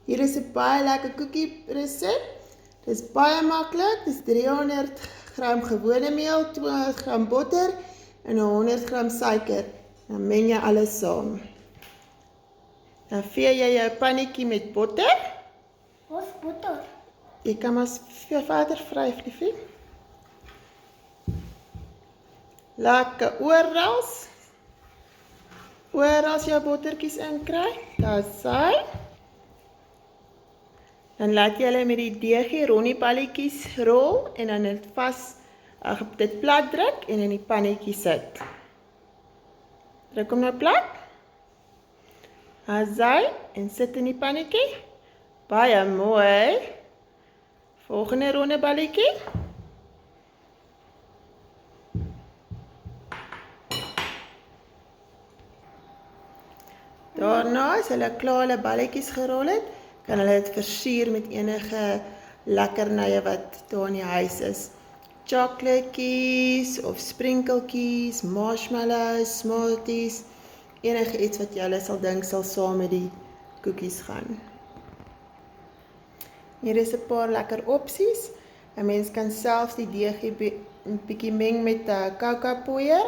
Hier is 'n baie lekker koekie resep. Dit is baie maklik. Dit is 300 gram gewone meel, 200 gram botter en 100 gram suiker. Dan meng jy alles saam. Dan vee jy jou pannetjie met botter. Wat is botter? Jy kan maar verder vryf, liefie. Lekker oral jou bottertjies inkry. Daar's hy. Dan laat jy hulle met die deegie rondie balletjies rol en dan dit plat druk en in die pannetjie sit. Druk hom nou plat. Asai en sit in die pannetjie. Baie mooi. Volgende ronde balletjie. Daarna as hulle klaar hulle balletjies gerol het, kan hulle dit versier met enige lekkernye wat daar in die huis is. Chocolatekies of sprinkeltjies, marshmallows, smarties, enige iets wat jy sal dink sal saam met die koekies gaan. Hier is 'n paar lekker opsies. 'n Mens kan selfs die deegie bietjie meng met kakaopoeier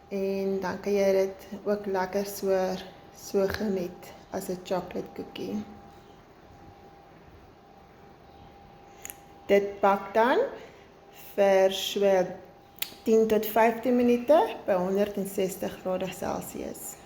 en dan kan jy dit ook lekker so geniet as 'n chocolate koekie. Dit bak dan vir so 10 tot 15 minute by 160 grade Celsius.